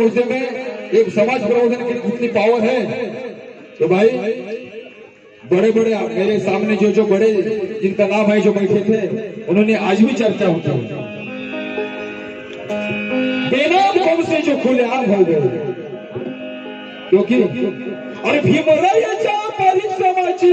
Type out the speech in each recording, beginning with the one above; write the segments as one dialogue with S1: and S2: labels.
S1: सोचते में एक समाज प्रबोधन की कितनी पावर है। तो भाई बड़े बड़े मेरे सामने जो बड़े जिनका नाम है जो बैठे थे उन्होंने आज भी चर्चा होती है। बेनाम कौम से जो खुलेआम हो गए क्योंकि अरे भीमरायाच्या परिश्रमाची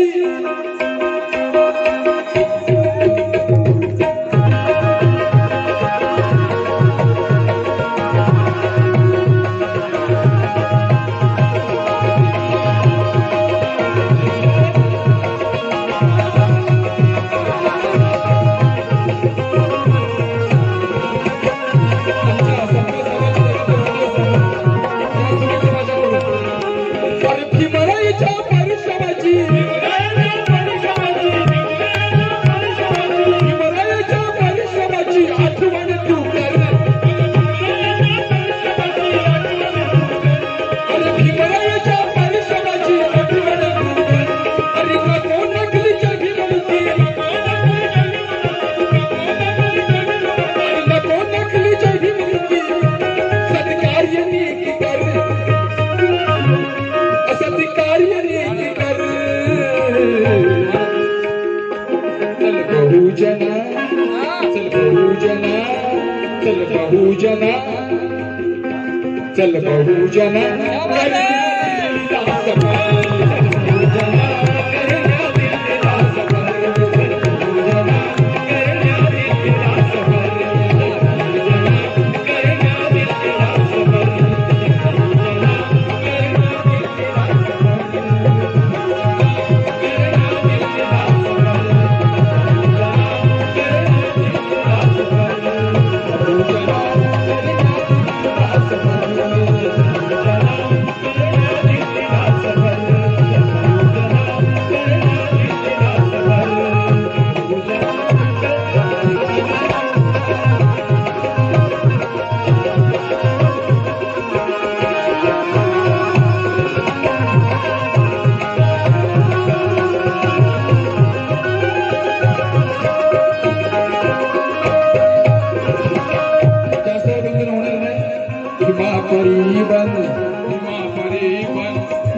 S1: चल बहुजना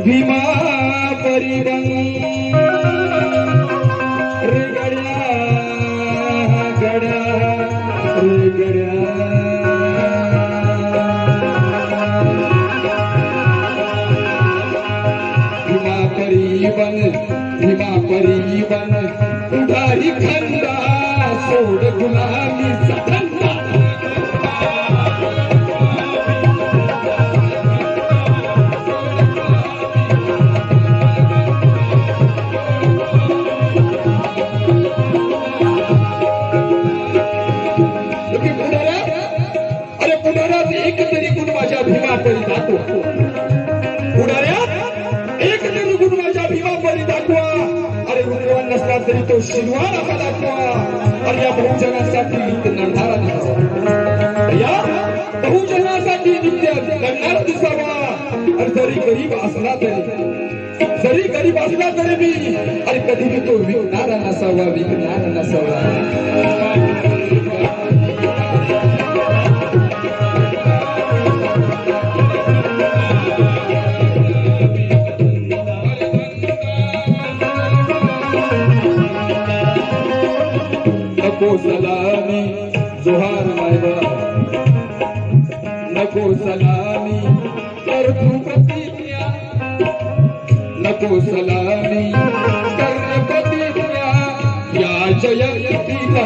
S1: भीमा परिबन रे गड्या गड्या रे गड्या भीमा परिबन उधारी खंडा सोड गुलामी सधंदा तरी तो शिरवान असा दाखवा आणि या बहुजनासाठी नित्य लढणारा दिसावा या बहुजनासाठी नित्य लढणारा दिसावा आणि जरी गरीब असला तरी मी आणि कधी मी तो विकणारा नसावा नको सलामी जोहार मायबा नको सलामी कर तू प्रतिज्ञा नको सलामी कर प्रतिज्ञा या जयंतीला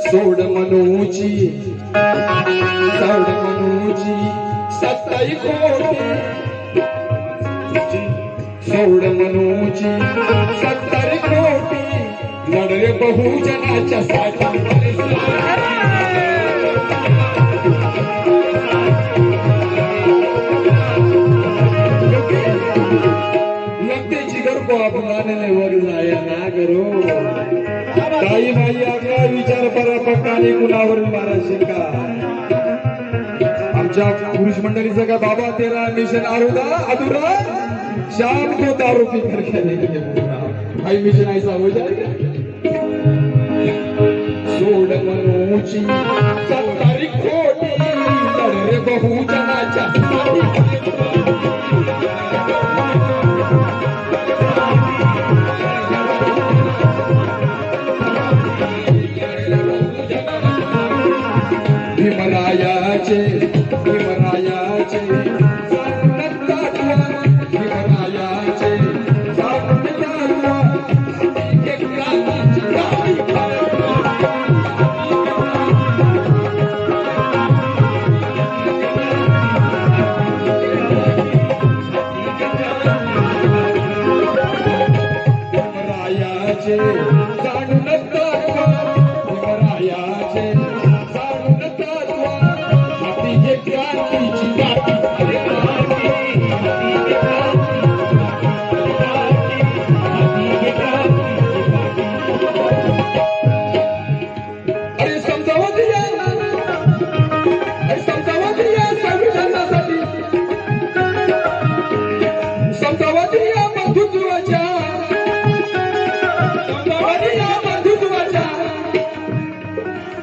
S1: सोड मनोची सत्ताई कोटी सोड मनोची 70 कोटी लढले बहुजनाच्या साठी लगते जिगर को अपनाने वर जाया ना करो काही नाही आपला विचार परा पक्काने कुणावर मारायचे का आमच्या पुरुष मंडळीचं का बाबा तेरा मिशन अधूरा शाम को दारू पी कर खेलेंगे भाई मिशन ऐसा हो जाएगा सोड मनोची 70 कोटी लढले बहुजनाच्या भीमरायाचे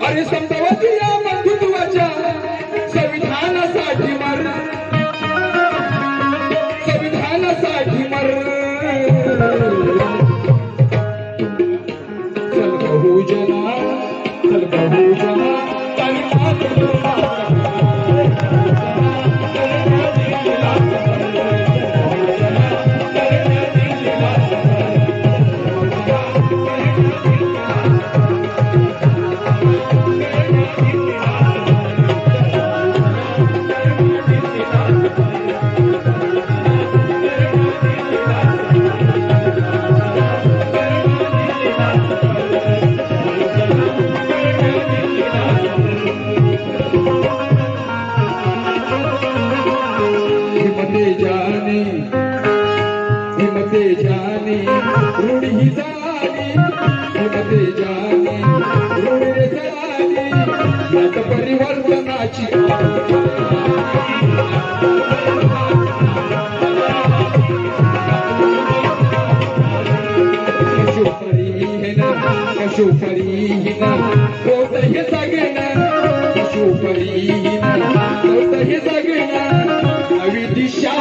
S1: अरे समजावती या बंधुत्वाच्या संविधानासाठी मर चल बहुजना हिमते जाने रूढ ही झाली हिमते जाने रूढ रे झाली यात परिवर्तनाची कशोपरीहीन होत हे सगळं कशोपरीहीन होत हे सगळं नवी दिशा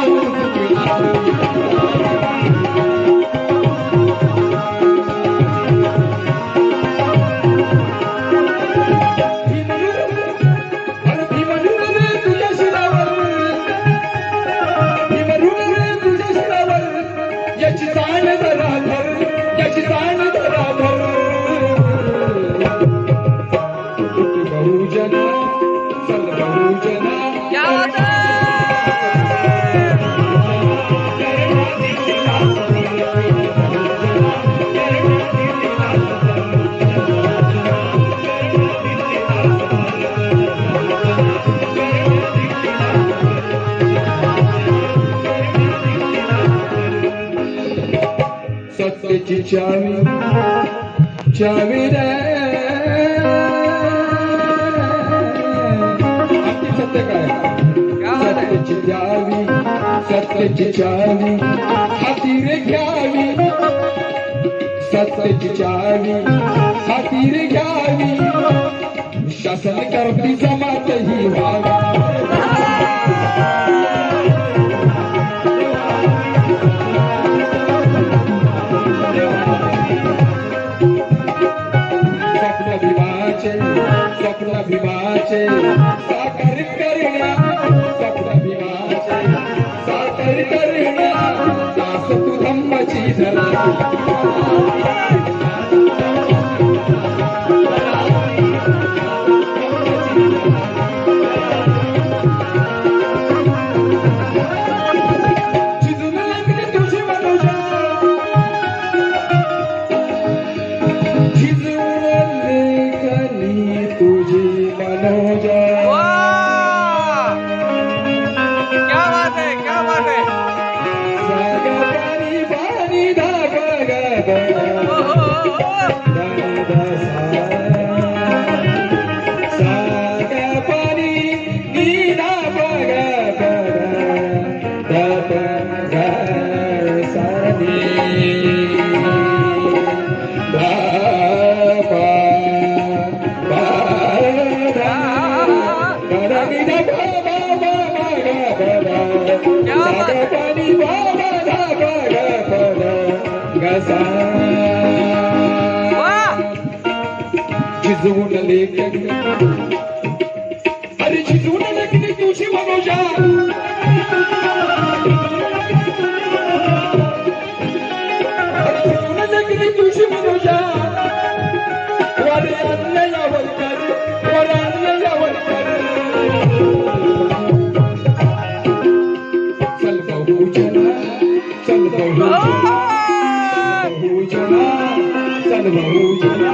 S1: सत्तेची चावी रे सत्य काय सत्तेची चावी हाती रे घ्यावी सत्तेची चावी हाती रे घ्यावी शासन करती जमात ही व्हावी स्वप्न भीमाचे साकार करण्या स्वप्न भीमाचे साकार करण्या दास तू धम्मची धरा झिजवून लेखन अरे झिजवून लेखन तुझी मनोजा झिजवून लेखन तुझी मनोजा वारे अन्यायावर कर वारे अन्यायावर कर चल बहुजना चल बहुजना चल बहुजना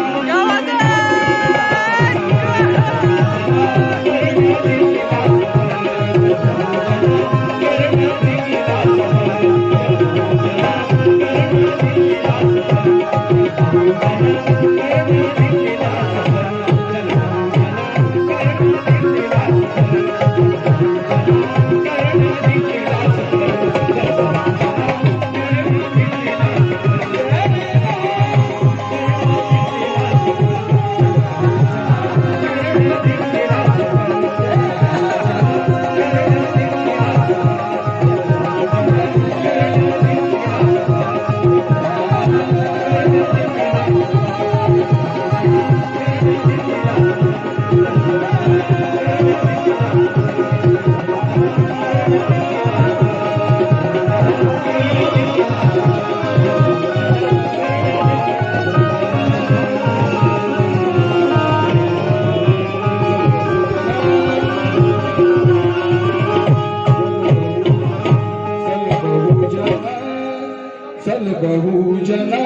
S1: बहुजना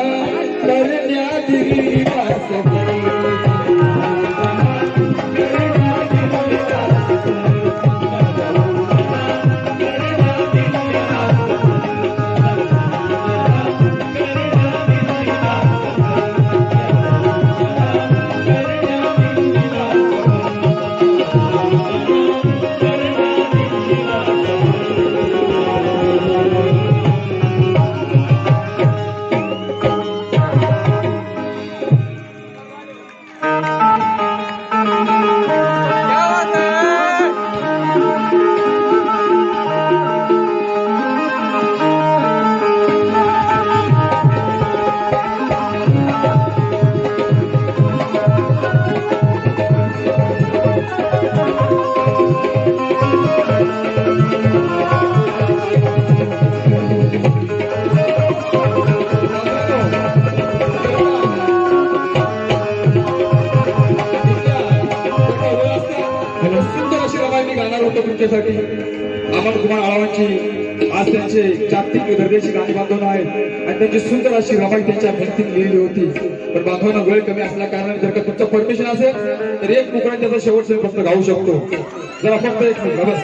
S1: करण्याची तुमच्यासाठी अमर कुमार आळवांची आज त्यांचे जागतिक दर्जाची गाणी बांधवून आहेत आणि त्यांची सुंदर अशी रमाई त्यांच्या भिंतीत लिहिली होती. पण बांधवांना वेळ कमी असल्या कारणाने जर का तुमचं परमिशन असेल तर एक तुकडा त्याचा शेवटचा प्रश्न गाऊ शकतो. जरा फक्त एक मिनिट बस.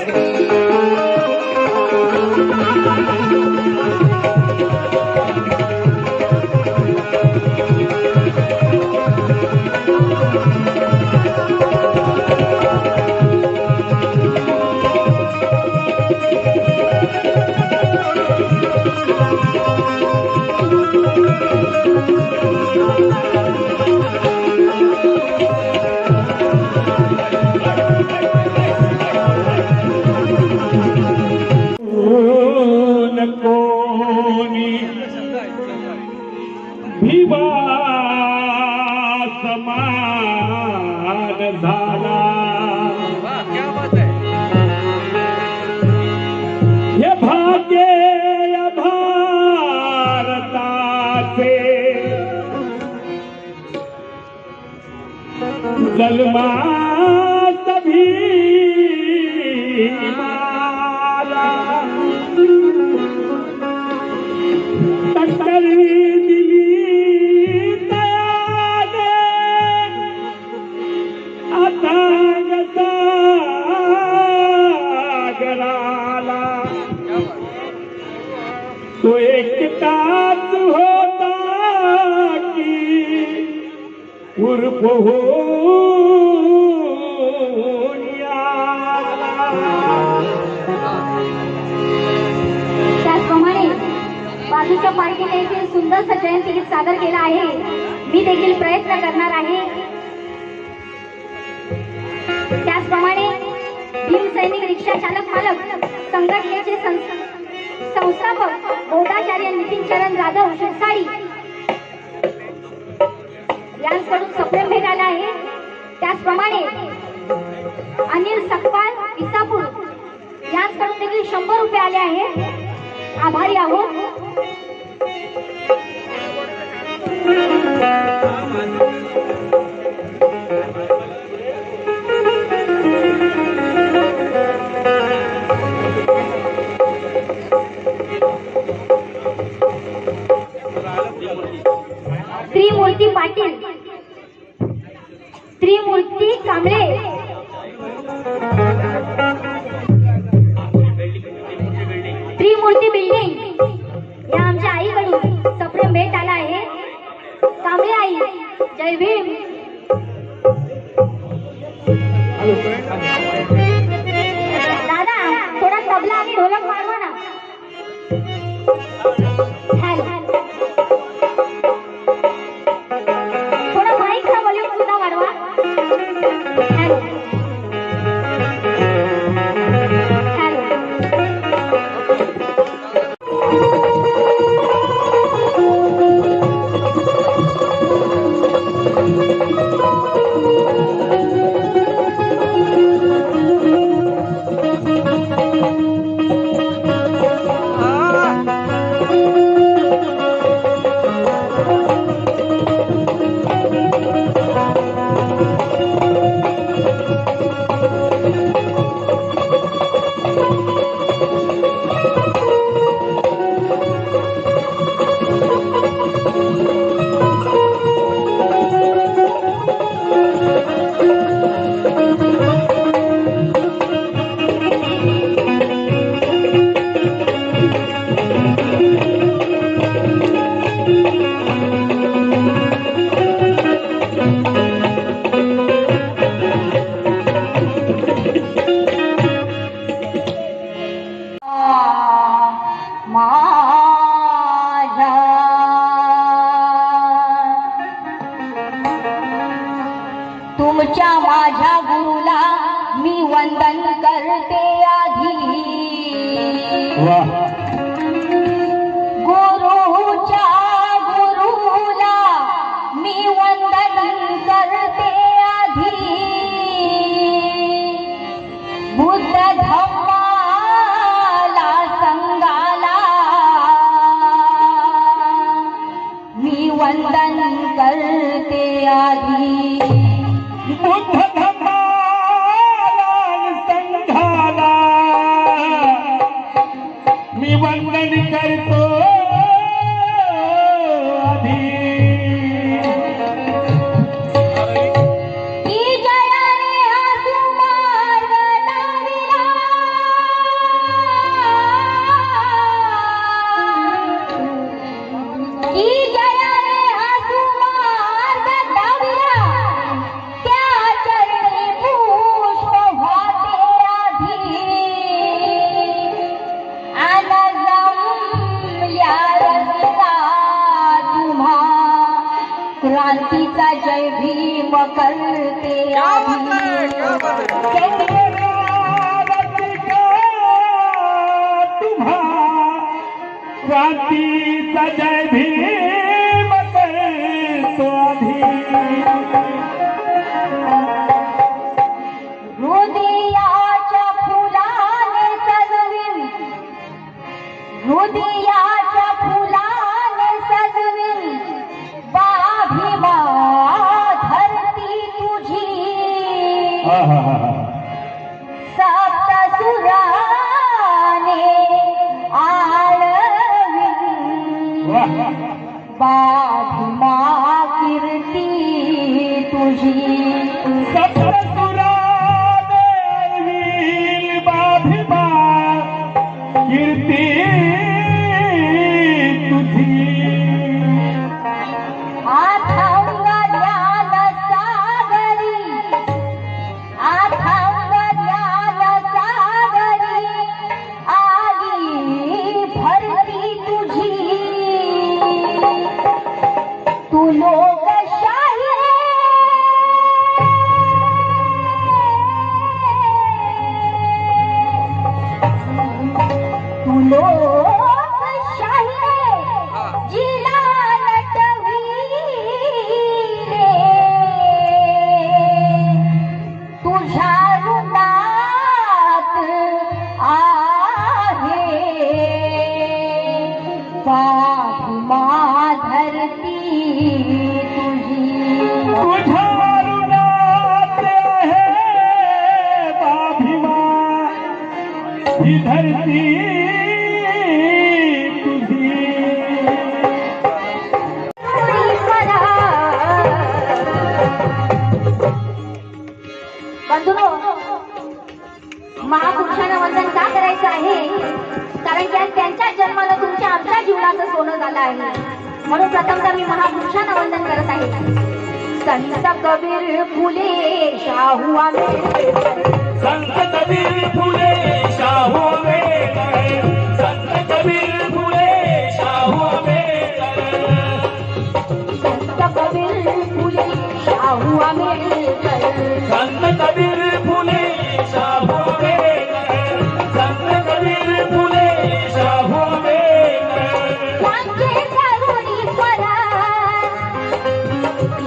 S1: नको मुसलमान सभी मारा टक्कर दिली तयाने अथांग सागराला तो एकटाच होता की उर्फ
S2: त्याचप्रमाणे बाजूच्या पार्टीने देखील सुंदरसं जयंती गीत सादर केलं आहे. मी देखील प्रयत्न करणार आहे. त्याचप्रमाणे भीमसैनिक रिक्षा चालक मालक संघटनेचे संस्थापक बोधाचार्य नितीन चरण जाधव शिरसाडी यांच्याकडून सप्रेम भेट आला आहे. त्याचप्रमाणे अनिल सकपाल विसापूर यांच्याकडून देखील 100 रुपये आले आहेत. आभारी आहोत. त्रिमूर्ती पाटील, त्रिमूर्ती कांबळे, त्रिमूर्ती बिल्डिंग या आमच्या आईकडून सप्रेम भेट आला आहे. कांबळे आई, जय भीम. दादा थोडा तबला आणि ढोलक वाजवा ना. थोडा माईकचा व्हॉल्यूम सुद्धा वाढवा. तुमच्या माझ्या गुरुला मी वंदन करते आधी. गुरुच्या गुरुला मी वंदन करते आधी. बुद्ध धम्माला संगाला मी वंदन करते आधी.
S1: बुद्ध धम्माला संघाला मी
S2: सप्तसुराने आळवी बाधिमा कीर्ती तुझी
S1: सप्तसुराने आळवी बाधिमा कीर्ती तुझी
S2: अथांग ज्ञान सागरी अथांग ज्ञान सागरी आली भरती तुझी तू लोकशाही तू लोकशाही जिला नटवीरे तुझ्या रुणात आहे पाठिमा धरती तुझी
S1: तुझ्या रुणात आहे बाभिमा ही धरती तुझी
S2: बंधूंनो, महापुरुषांना वंदन का करायचं आहे? कारण की आज त्यांच्या जन्माला तुमच्या आमच्या जीवनाचं सोनं झालं आहे. म्हणून प्रथमतः मी महापुरुषांना वंदन करत आहे. संत कबीर फुले शाहू आंबेडकर
S1: संत कबीर फुले शाहू आंबेडकर संत कबीर फुले शाहू आंबेडकर
S2: संत कबीर फुले शाहू आंबेडकर
S1: संत कबीर फुले शाहू आंबेडकर संत कबीर फुले शाहू आंबेडकर
S2: यांचे करुणी स्वरा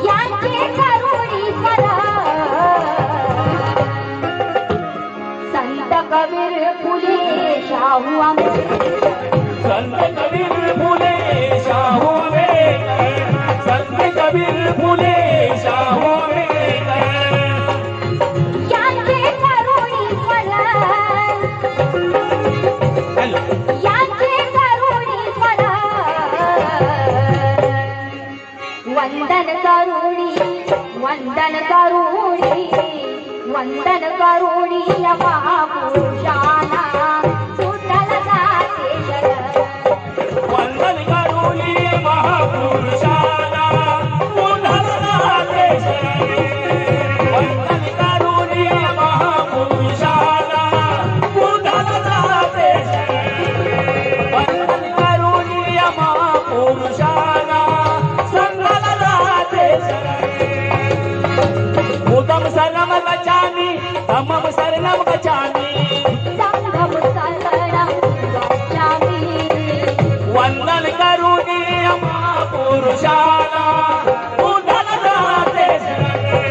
S2: यांचे करुणी स्वरा संत कबीर फुले शाहू आंबेडकर
S1: संत कबीर फुले शाहू आंबेडकर संत कबीर फुले शाहू आंबेडकर
S2: यांचे करुणी स्वरा यांचे करुणी स्वरा वंदन करुणी वंदन करुणी वंदन करुणी महापुरुषांना सुटल जाते शरण
S1: वंदन करुणी महापुरुषाला पुनः राहते शरणी वंदन करुणी महापुरुषाला पुनः राहते शरणी वंदन करुणी महापुरुषाला संगल राहते शरणी मुदम शरणम गच्छामि तमम शरणम गच्छामि
S2: संघम शरणं गच्छामि
S1: वंदन करुणी महापुरुषाला पुनः राहते शरणी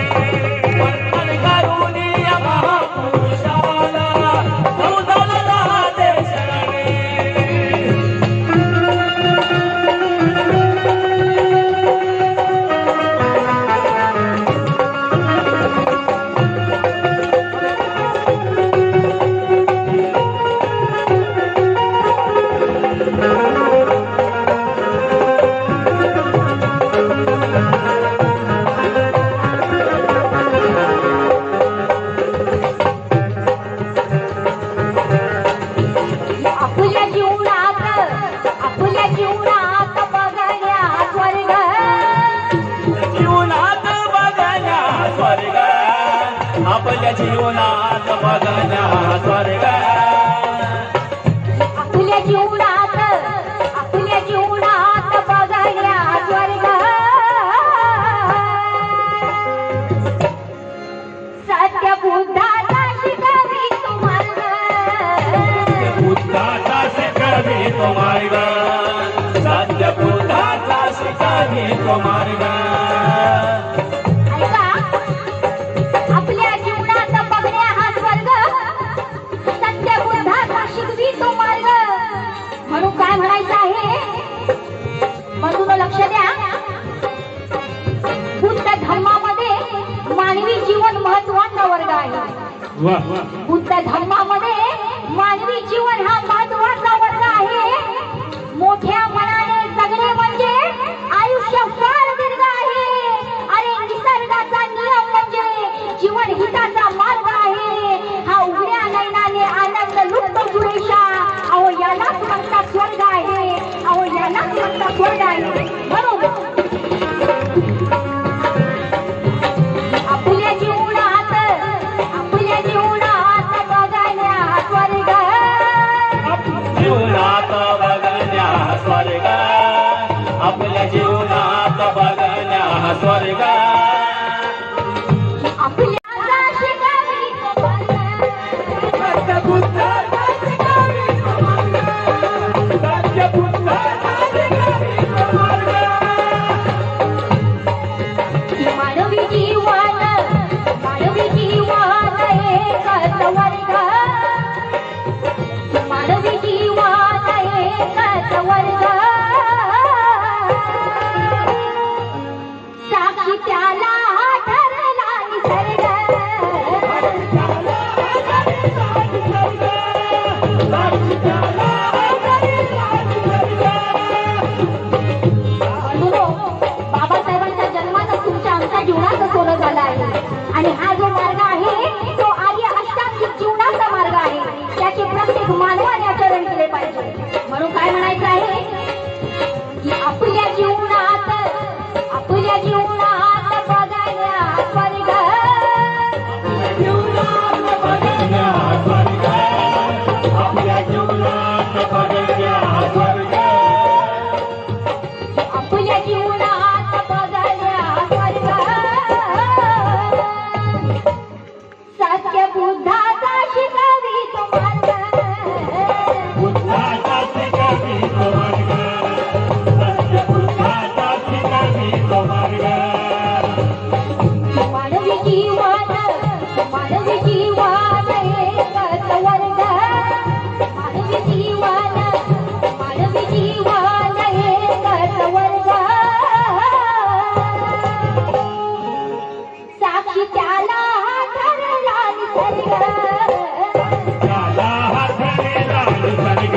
S1: वंदन करुणी महापुरुषाला पुनः राहते शरणी
S2: आपल्या जीवनात बघण्या स्वर्ग
S1: जीवनात बघण्या स्वर्ग आपल्या जीवनात बघण्या स्वर्ग
S2: आपल्या जीवनात बघण्या स्वर्ग सत्य बुद्धाचा शिकवी तुम्हाला
S1: बुद्धाचा शिकवी तो मार्ग सत्य बुद्धाचा शिकवी तो मार्ग
S2: ऐका, आपल्या जीवनात बघण्या हा स्वर्ग सत्य बुद्धाचा शिकवी तो मार्ग. म्हणून काय म्हणायचं आहे? म्हणून लक्ष द्या. बुद्ध धर्मामध्ये मानवी जीवन महत्वाचा वर्ग आहे.
S1: वा
S2: बुद्ध धर्मामध्ये मानवी जीवन हा महत्वाचा वर्ग आहे. मोठ्या मनाने जगणे म्हणजे आयुष्य फार दीर्घ आहे. अरे निसर्गाचा नियम म्हणजे जीवन हिताचा मार्ग आहे. हा उघड्या नयनाने आनंद लुटतो सुरेशा. अहो यालाच म्हणतात स्वर्ग आहे. अहो यालाच म्हणतात स्वर्ग आहे. बरोबर. आपल्या जीवनात बघण्या स्वर्ग.
S3: जीवनात बघण्या स्वर्ग. आपल्या जीवनात बघण्या स्वर्ग.
S2: आपल्या शिकावी मानवी जीवन एकच वर्ग. मानवी जीवन एकच वर्ग. साक्षी त्याला ठरला निसर्ग. बाबासाहेबांच्या जन्मातच तुमच्या आमच्या जीवनाचं सोनं झालं आहे. आणि हा जो मार्ग आहे तो आर्य अष्टांगिक जीवनाचा मार्ग आहे. त्याचे प्रत्येक मानवाने आचरण केले पाहिजे. म्हणून काय म्हणायचं आहे की आपल्या जीवनात बघण्या स्वर्ग.
S3: आपल्या जीवनात बघण्या स्वर्ग.
S2: आपल्या जीवनात बघण्या स्वर्ग. सत्य बुद्धाचा शिकवी तो मार्ग.
S3: बुद्धाचा शिकावी तो मार्ग. सत्य बुद्धाचा शिकावी तो मार्ग.
S2: मानवी जीवन एकच वर्ग. मानवी जीवन एकच वर्ग. साक्षी त्याला ठरला निसर्ग.
S3: त्याला हातरेला निसर्ग.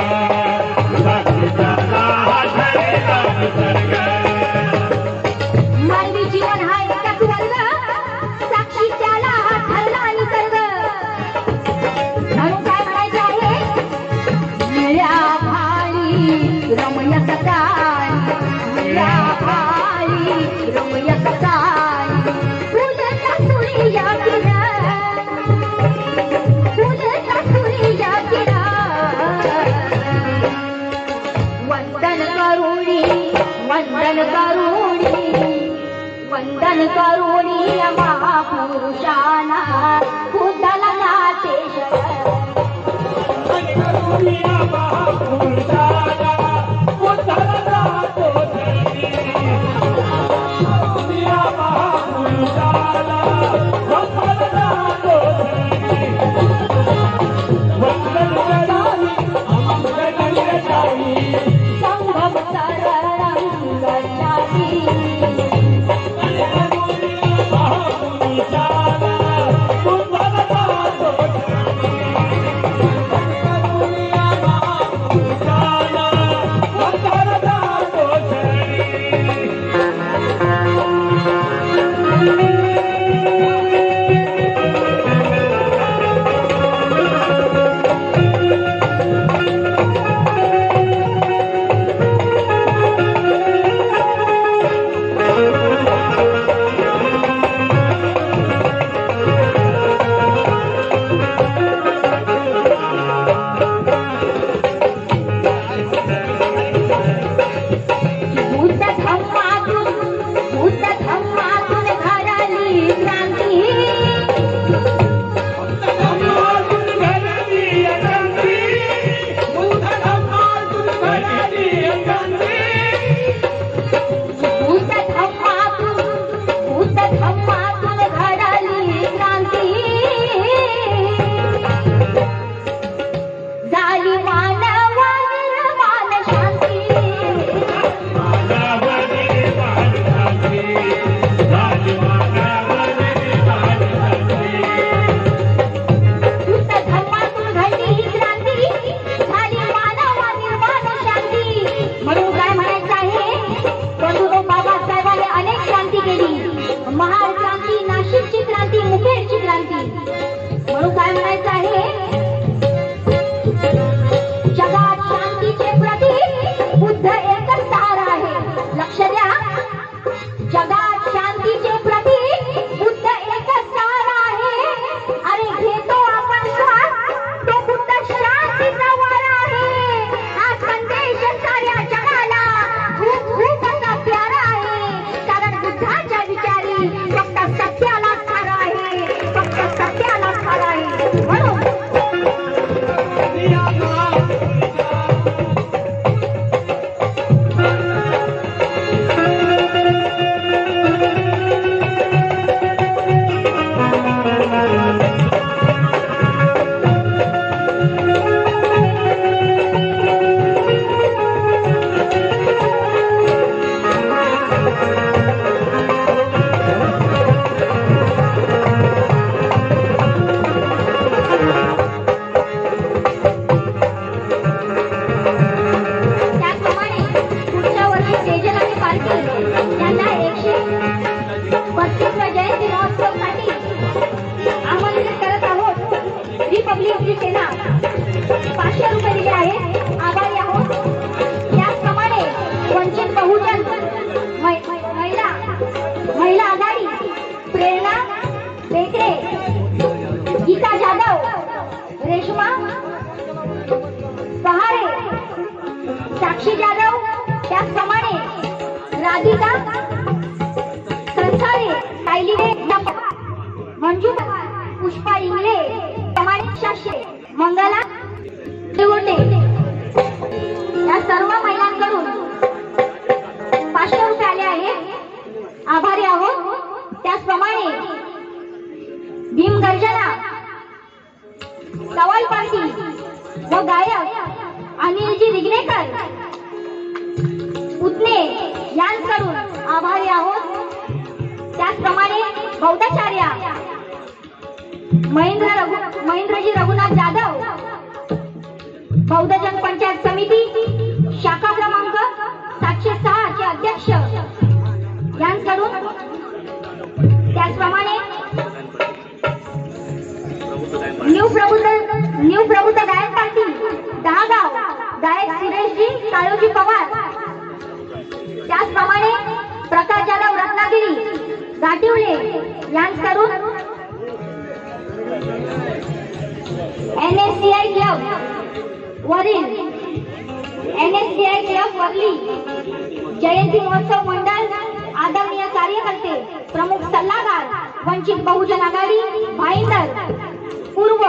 S3: साक्षी त्याला हातरेला निसर्ग.
S2: मानवी जीवन हा एकच वर्ग. साक्षी त्याला ठरला निसर्ग. म्हणून काय म्हणायचे आहे निळ्या भाळी रमय सकाळी. निळ्या भाळी रमय सकाळी. फुल कस्तुरी या किरण. फुल म्हणून काय म्हणायचं आहे, जगात शांतीचे प्रतीक बुद्ध एकच सार आहे. लक्ष द्या, जगात शांतीचे प्रतीक बुद्ध एकच सार आहे. अरे घेतो आपण श्वास, तो बुद्ध शांतीचा वारा आहे. हा संदेश साऱ्या जगाला खूप खूप असा प्यारा आहे. कारण बुद्धाच्या विचारी फक्त सत्याला खरं आहे, फक्त सत्याला खरं आहे. म्हणून साक्षी जाधव, त्याचप्रमाणे राधिका संसारे, सायलीने मंजू, पुष्पा इंगले, प्रमाणित शास्त्रे, मंगला देवटे या सर्व महिलांकडून 500 रुपये आले आहेत. आभारी आहोत. त्याचप्रमाणे भीमगर्जना, सवाल पार्टी व गायक अनिलजी रिगणेकर पुतणे यांकडून आभारी आहोत. त्याचप्रमाणे बौद्धाचार्य महेंद्रजी रघुनाथ जाधव, बौद्धजन पंचायत समिती शाखा क्रमांक 706 चे अध्यक्ष यांकडून. त्याचप्रमाणे न्यू प्रबुद्ध गायक पार्टी 10 गाव गायक सुरेशजी काळोजी पवार. त्याचप्रमाणे प्रकाश जाधव रत्नागिरी गाठिवले यांकडून NSCI क्लब वरली जयंती महोत्सव मंडळ आदरणीय कार्यकर्ते प्रमुख सल्लागार वंचित बहुजन आघाडी भाईंदर पूर्व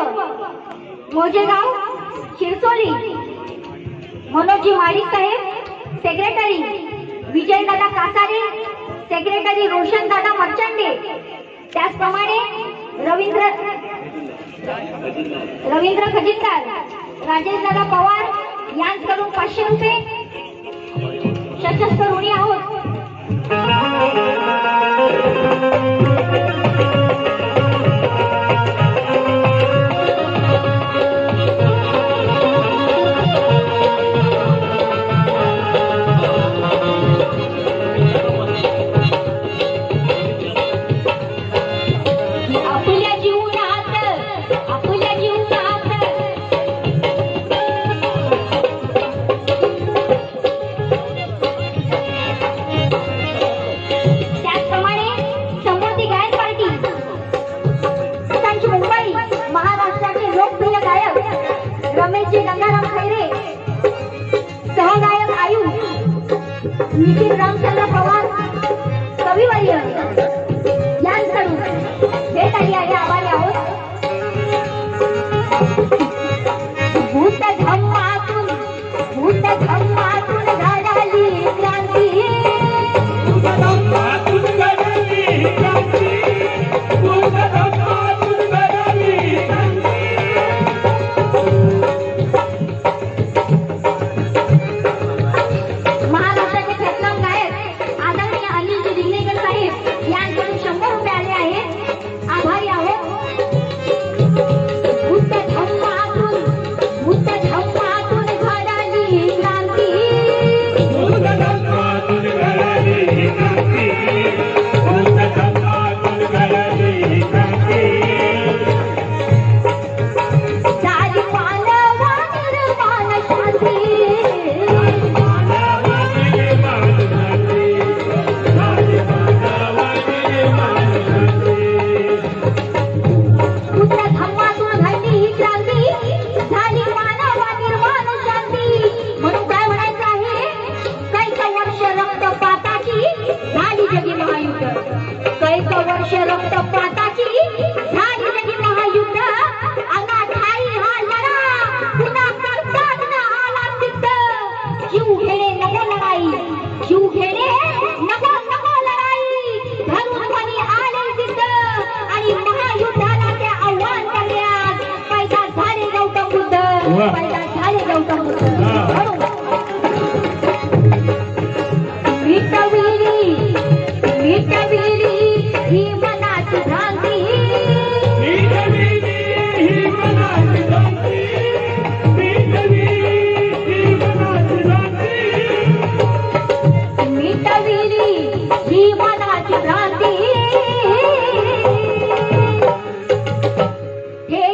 S2: मोजेगाव शिरसोली मनोजी माडिक साहेब सेक्रेटरी, विजयदादा कासारे सेक्रेटरी, रोशनदादा मर्चंडे. त्याचप्रमाणे रवींद्र खजिनदार, राजेशदादा पवार यांकडून 500 रुपये सशस्त्र ऋणी आहोत. निखिल रामचंद्र पवार कविवर्य यांकडून भेट आली आहे. आभारी आहोत. भूत धम्मातून घडाली क्रांती, भूत धम्मातून घडाली क्रांती, भूत धम्मातून घडाली क्रांती. महाराष्ट्राचे ख्यातनाम गायक आदरणीय अनिलजी रिगणेकर साहेब यांकडून 100 रुपये आले आहेत. आभारी आहोत. भूत धम्मा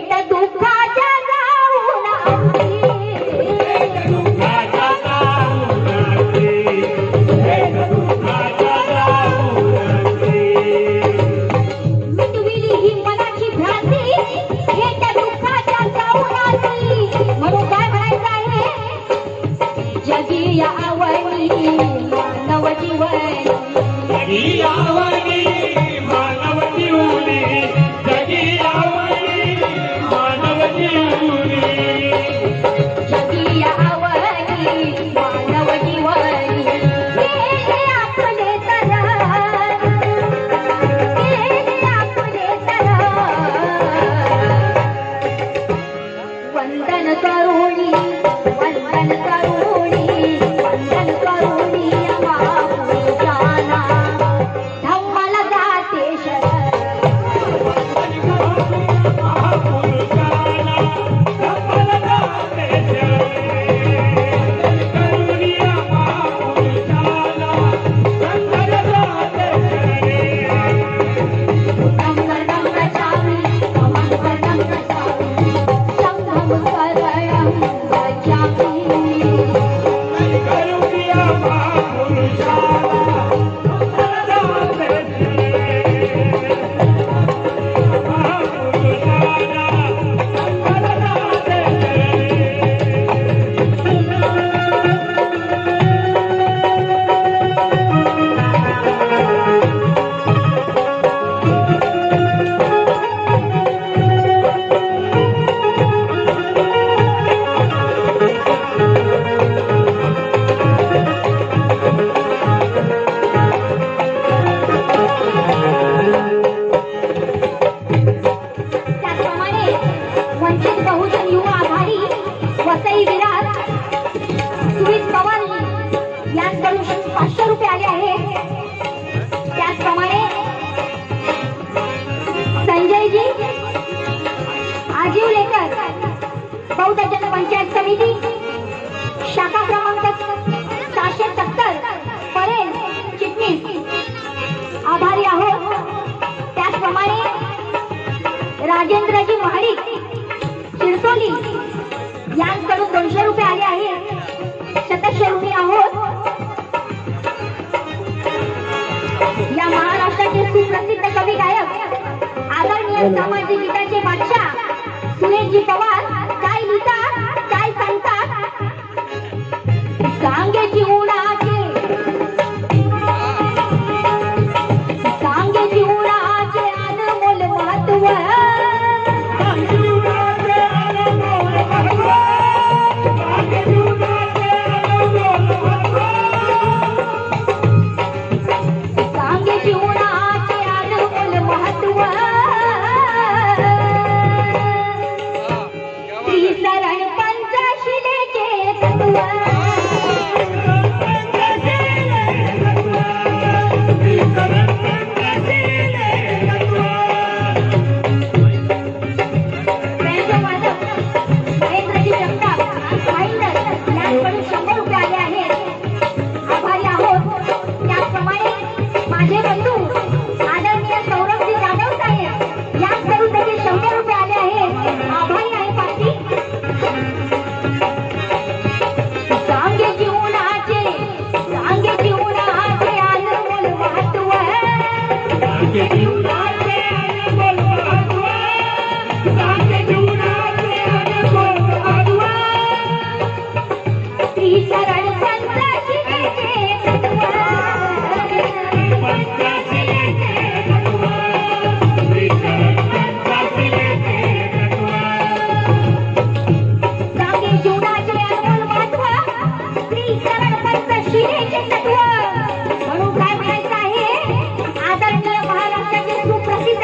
S2: भेट दुःखाच्या जाऊन आमची.
S3: दुःखाच्या जाऊनाची, भेट दुःखाच्या जाऊनाची.
S2: मिटविली ही मनाची भ्रांती भेट दुःखाच्या जाऊन आमची. म्हणून काय म्हणायचं आहे? जगी यावनी मानव जीवनी,
S3: जगी यावनी मानव जीवनी, जगी यावनी मानव जीवनी.
S2: जगी यावनी मानव जीवनी. गेले आपले तरार, गेले आपले तरार. वंदन करुणी, वंदन करुणी, वंदन करुणी महापुरुषांना. धम्माला जाते शरण,
S3: महापुरुषाला धम्माला जाते शरणे. करुणिया महापुरुषाला धम्माला जाते शरणे.
S2: धम्म धम्म चावी, धम्म धम्म चावी, संगम करणं गच्छामि.
S3: करुणिया महापुरुषाला धम्माला जाते शरणे. महापुरुषाला धम्माला जाते
S2: त्याचप्रमाणे वंचित बहुजन युवा आघाडी वसई विरार सुमित पवार यांकडून 500 रुपये आले आहेत. त्याचप्रमाणे संजयजी आजीवलेकर बौद्ध जनपंचायत समिती शाखा क्रमांक 770 परेल चिटणीस आभारी आहोत. त्याचप्रमाणे राजेंद्रजी महाडिक चिरसोली यांकडून 200 रुपये आले आहेत. शतश ऋणी आहोत. या महाराष्ट्राचे सुप्रसिद्ध कवी गायक आदरणीय सामाजिक गीताचे बादशाह सुरेशजी पवार काय लिहितात, काय सांगतात? सांगे जीवनाचे, सांगे जीवनाचे अनमोल महत्व.
S3: जीवनाचे अनमोल महत्व, माझे जीवनाचे अनमोल महत्व.
S2: सांगे जीवनाचे अनमोल महत्व. श्रीशरण पंचशिलेचे तत्व. प्रेममाधव महेंद्रजी जगताप भाईंदर यांकडून 100 रुपये आले आहेत. आभारी आहोत. त्याचप्रमाणे माझे बंधू आदरणीय सौरभजी जाधव साहेब यांकडून देखील 100 रुपये आले आहेत. आभारी आहे पार्टी. सांगे जीवनाचे, सांगे जीवनाचे अनमोल महत्व.
S3: माझे जीवनाचे अनमोल महत्व, माझे जीवनाचे अनमोल महत्व.
S2: श्रीशरण पंचशिलेचे तत्व.
S3: पंचशिलेचे तत्व, श्रीशरण पंचशिलेचे तत्व.
S2: सांगे जीवनाचे अनमोल महत्व. श्रीशरण पंचशिलेचे तत्व. म्हणून काय म्हणायचं आहे? आदरणीय महाराष्ट्राचे सुप्रसिद्ध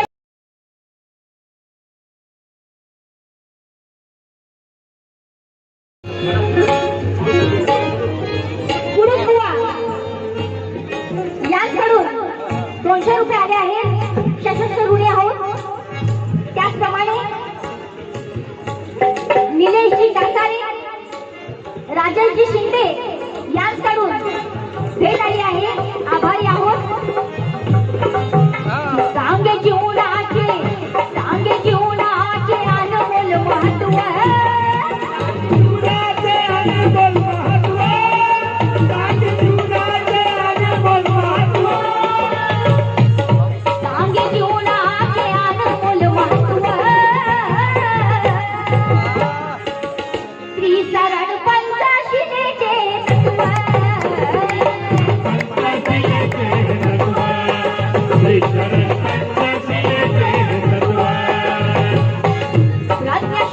S2: गुरुबुवा यांकडून 200 रुपये आले आहेत. सशस्त्र ऋणी आहोत. त्याचप्रमाणे निलेशजी कासारे, राजेशजी शिंदे यांकडून भेट आली आहे. आभारी आहोत. सांगे जीवनाचे, सांगे जीवनाचे अनमोल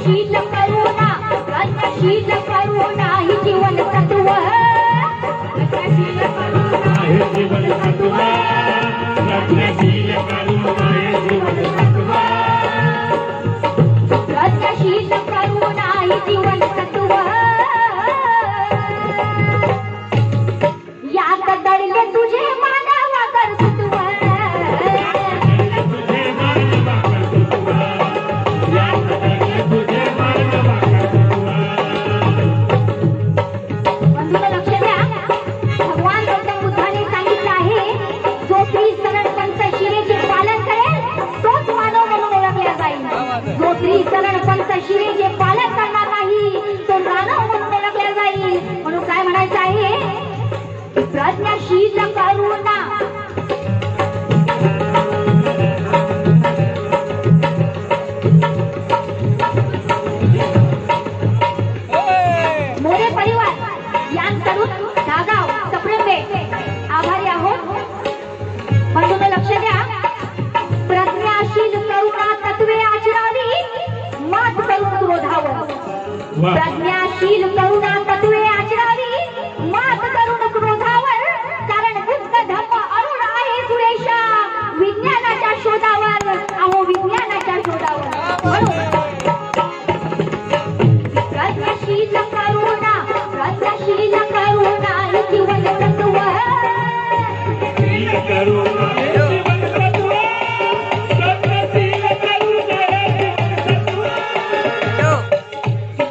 S2: प्रज्ञाशील करुणा प्रज्ञाशील करुणा ही जीवन तत्व प्रज्ञाशील करुणा
S3: हे जीवन तत्व प्रज्ञाशील करुणा हे जीवन तत्व
S2: प्रज्ञाशील करुणा ही जीवन तत्व यात दडले तुझे मानव कर्तृत्व
S3: तुझे मानवा कर्तृत्व यात तुझे मानवा कर्तृत्व
S2: बंधूंनो लक्ष द्या भगवान गौतम बुद्धाने सांगितलं आहे जो त्रिसरण पंचशिरेचे पालन करेल तोच मानव म्हणून ओळखला जाईल जो त्रिसरण पंचशिरेचे पालन करणार नाही तो मानव म्हणून ओळखला जाईल म्हणून काय म्हणायचं आहे प्रज्ञाशील करुणा मोरे परिवार यांकडून नागाव सप्रेमबे आभारी आहोत बंधूंनो लक्ष द्या प्रज्ञाशील करुणा तत्वे आचरावी मात करून क्रोधावर प्रज्ञाशील करुणा तत्वे आचरावी मात करून क्रोधावर कारण बुद्ध धम्म अरुण आहे सुरेशा विज्ञानाच्या शोधावर अहो विज्ञानाच्या शोधावर म्हणून प्रज्ञाशील करुणा ही जीवन तत्व
S3: शील करुणा हे जीवन तत्व प्रज्ञाशील करुणा हे जीवन तत्व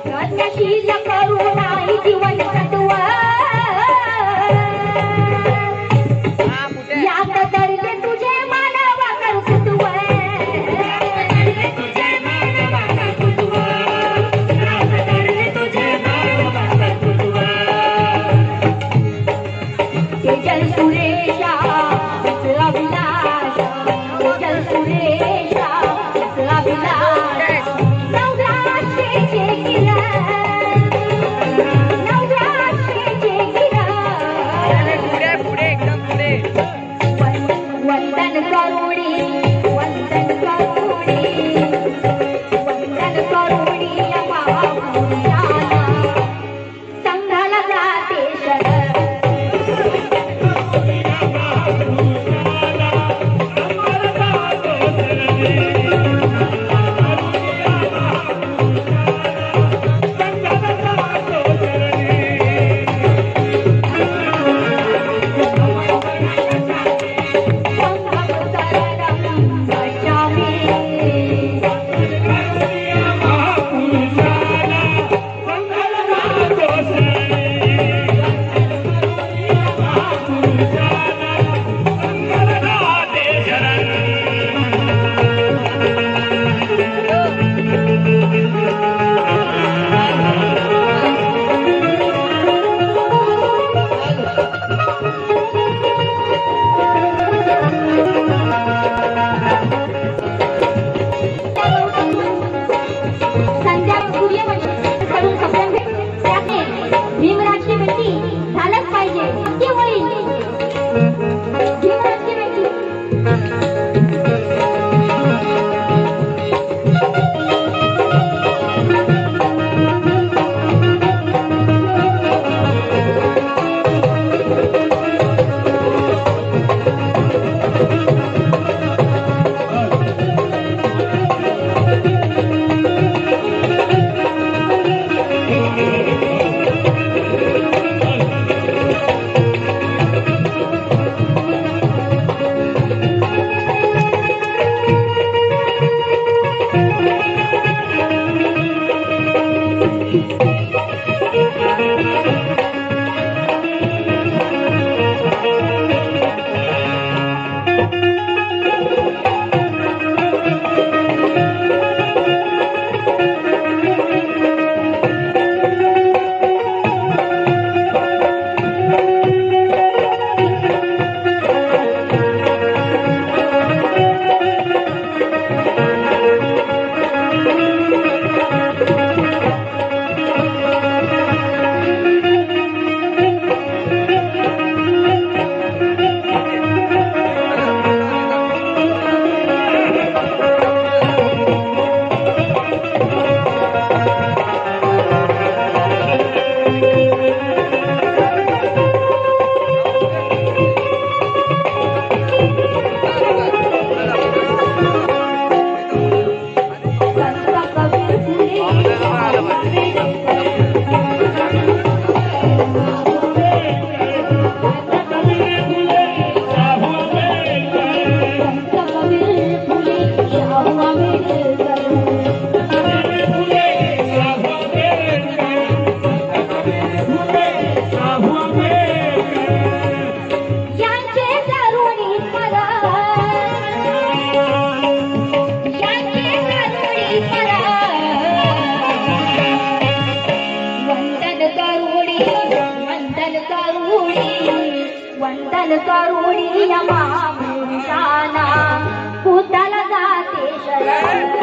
S2: प्रज्ञाशील करुणा ही जीवन तत्व यात दडले तुझे मानव कर्तृत्व
S3: तुझे मानवा कर्तृत्व यात तुझे मानवा कर्तृत्व
S2: तेजल सुरेशा विठला विलास तेजल सुरेशा विठला विलास नवराशेचे किरण नवराशेचे किरण
S4: पुढे एकदम पुढे
S2: वंदन करुणी वंदन करुणी वंदन करुणी महापुरुषाला संघाला जाते शरण संध्या सूर्यवंशी कडून सप्रेम त्याने भीमराजची भेटी झालंच पाहिजे ती होईल भीमराजची भेटी वंदन करुणी या महापुरुषांना पुताला जाते शरण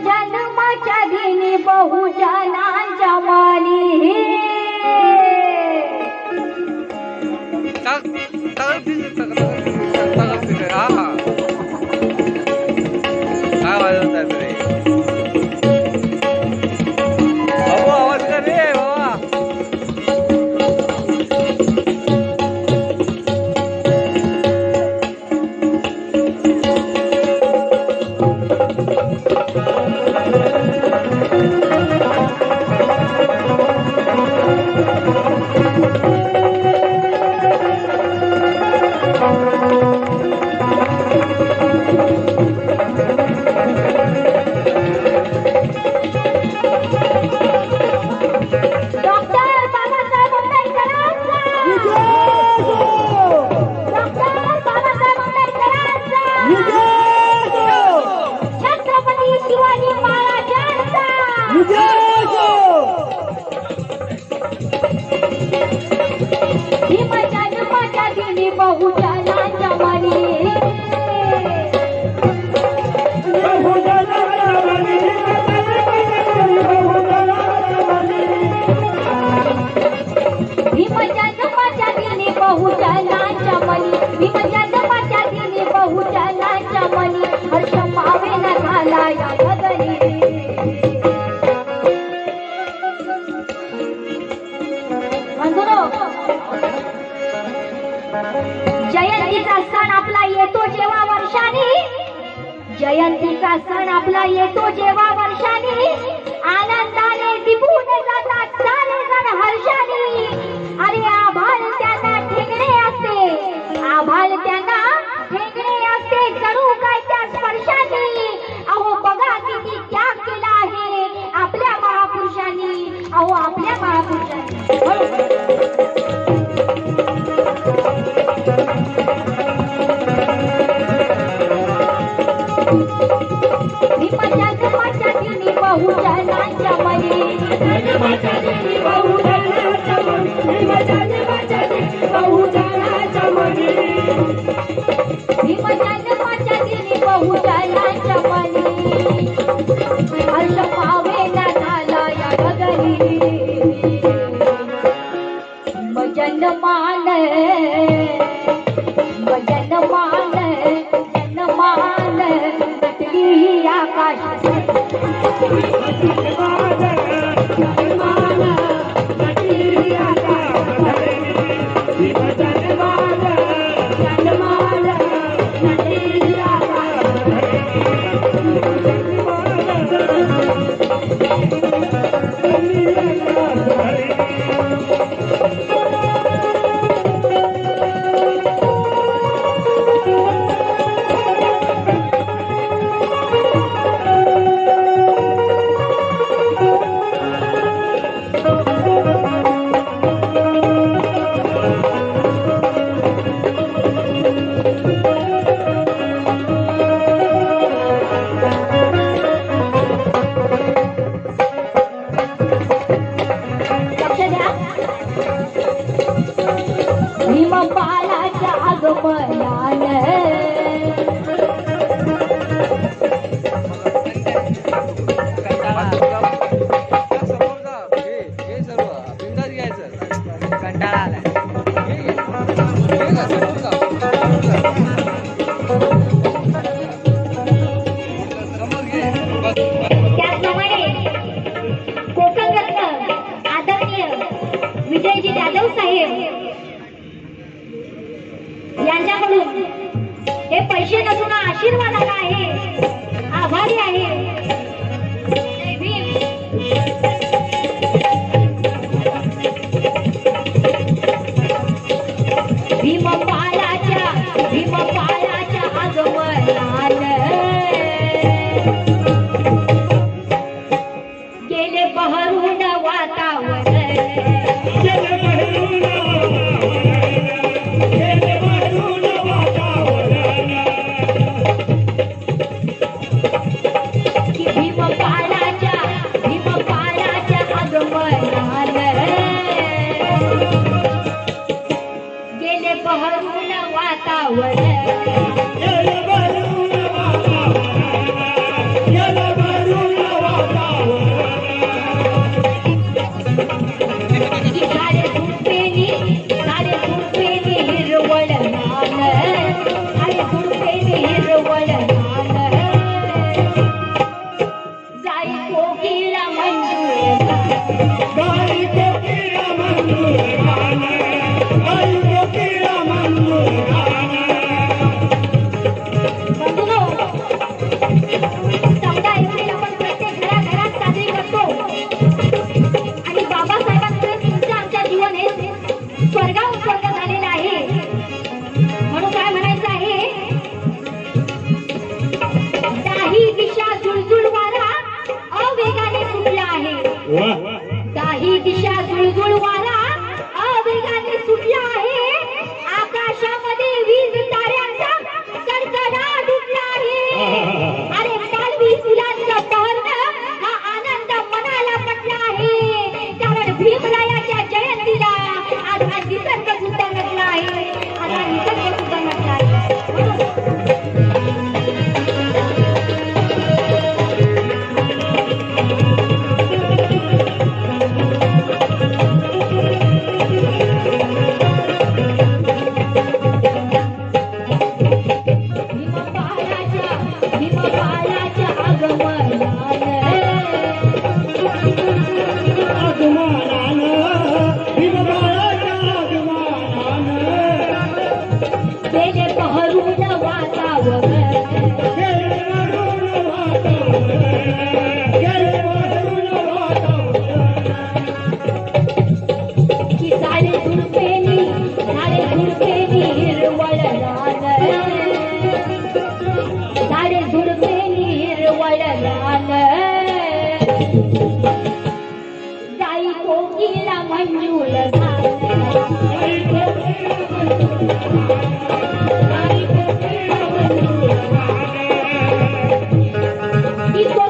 S2: जन्माच्या दिनी बहुजनांच्या माली जयंतीचा सण आपला येतो जेव्हा वर्षानी जयंतीचा सण आपला येतो जेव्हा वर्षानी आनंदाने दिपून जातात सारे जण हर्षानी अरे आभाळ त्यांना ठेंगणे असते आभाळ त्यांना ठेंगणे असते जणू काय त्या स्पर्शानी अहो बघा किती त्याग केला आहे आपल्या महापुरुषांनी अहो आपल्या महापुरुषांनी जन्माच्या दिनी बहुजनांच्या मनी जन्माच्या दिनी बहुजनांच्या मनी जन्माच्या दिनी बहुजनांच्या मनी जन्माच्या दिनी बहुजनांच्या मनी हर्ष पावेना झाला या गगनी जन्मान जन्मान नटली आकाश भीमपालाच्या आगमनानं त्याचप्रमाणे कोकणरत्न आदरणीय विजयजी जाधव साहेब यांच्याकडून हे पैसे नसून आशीर्वाद आला आहे. आभारी आहे. जय भीम. भीमपालाच्या आगमनानं गेले बहरून वातावरण की भीमपालाच्या आगमनानं गेले बहरून वातावरण काही दिशा जुळजुळ वारा अवेगाने सुटला आहे. आकाशामध्ये वीज ताऱ्यांचा कडकडाट उठला आहे. अरे मानवी फुलांचा बहरणं हा आनंद मनाला पटला आहे. कारण भीमरायाच्या जयंतीला आज हा निसर्ग सुद्धा नटला आहे. आज हा निसर्ग सुद्धा नटला आहे. जाई कोकिला मंजूळ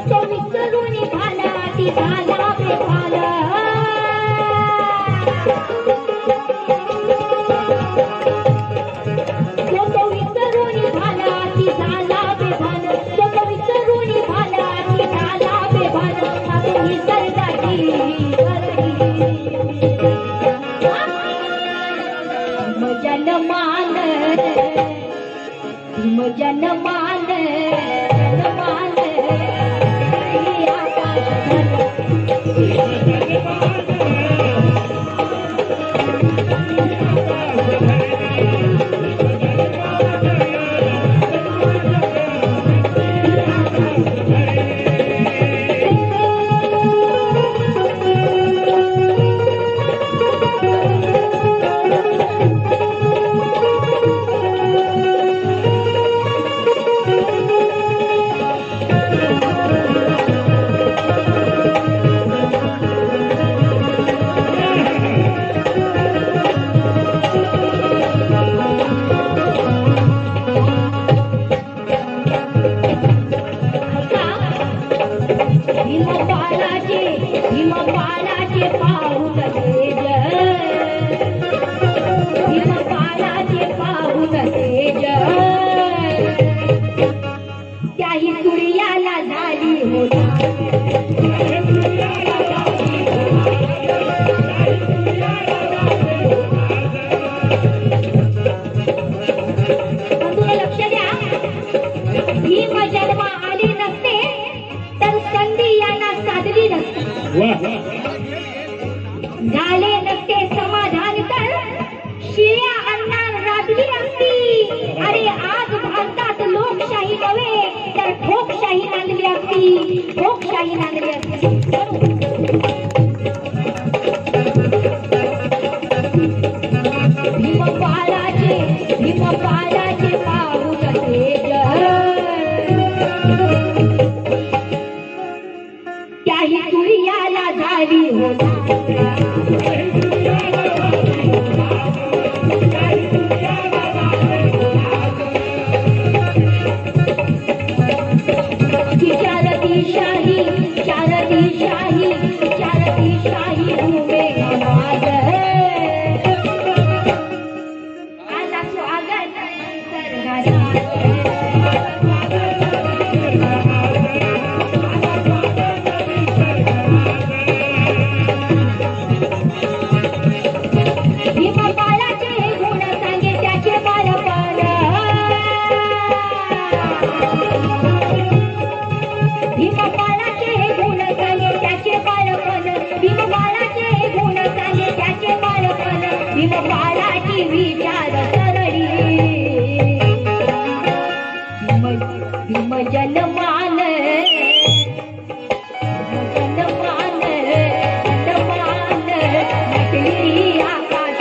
S2: तो विसरून भाला ती झाला बेभाला तो विसरून भाला ती झाला बेभाला तो विसरून भाला ती झाला बेभाला निसर्गाची जनमान जनमान जनमान झाले नसते समाधान तर शिळ्या अन्नात राजली असती. अरे आज भारतात लोकशाही नव्हे तर ठोकशाही नांदली असती, ठोकशाही नांदली असती. भीमपालाचे पाऊल तेज त्याही सूर्याला झाली होता. शाही उभे आवाज आला स्वागत भीमपालाचे हे गुण सांगे त्याचे बालपण. भीमपालाचे हे गुण सांगे त्याचे बालपण. भीमपालाचे हे गुण सांगे त्याचे बालपण. भीमपालाची विचार सरळी भीम जनमान नटली आकाश.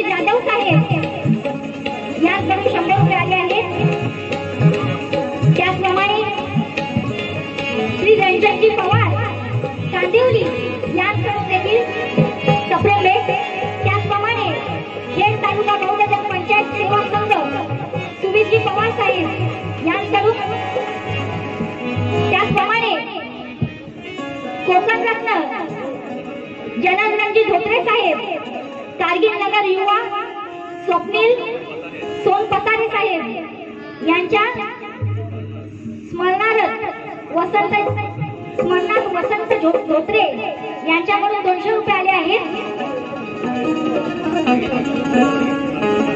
S2: जाधव साहेब याचकडून 100 रुपये आले आहेत. त्याचप्रमाणे श्री रणजितजी पवार कांदिवली याचकडून देखील कपडे भेट. त्याचप्रमाणे खेड तालुका बहुजन पंचायत सेवा संघ सुबीरजी पवार साहेब यांच्याकडून. त्याचप्रमाणे कोकण रत्न जनार्दनजी धोत्रे साहेब कारगिल नगर युवा स्वप्नील सोनपतारे साहेब यांच्या स्मरणार्थ वसंत धोत्रे यांच्याकडून 200 रुपये आले आहेत.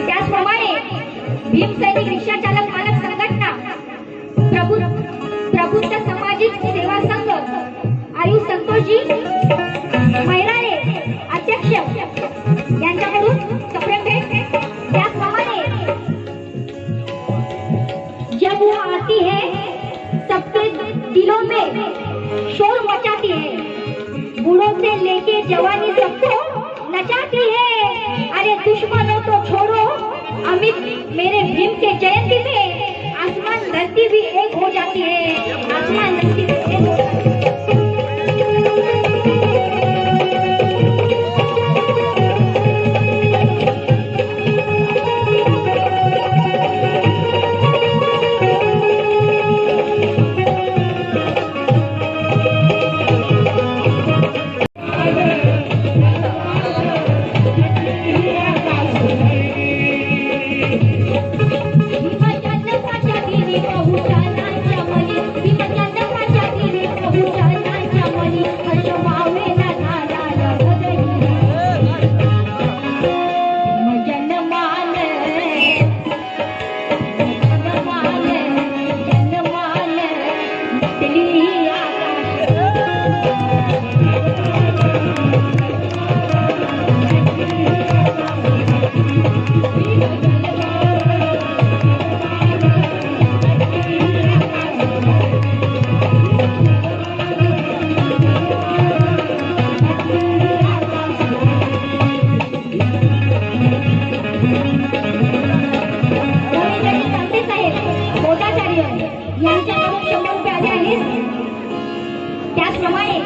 S2: त्याचप्रमाणे भीम सैनिक रिक्षा चालक मालक संघटना प्रबुद्ध सामाजिक सेवा संघ आयुष संतोषजी मैराळे अध्यक्ष यांच्याकडून कपडे भेट. त्याचप्रमाणे जब वो आती है सबके दिलों में शोर मचाती है. बूढ़ों से लेके जवानी सबको नचाती है. अरे दुश्मनों तो छोड़ो अमित मेरे भीम के जयंती में आसमान धरती भी एक हो जाती है. आसमान धरती भी एक हो जाती है. भीम जनकाच्या प्रमाणे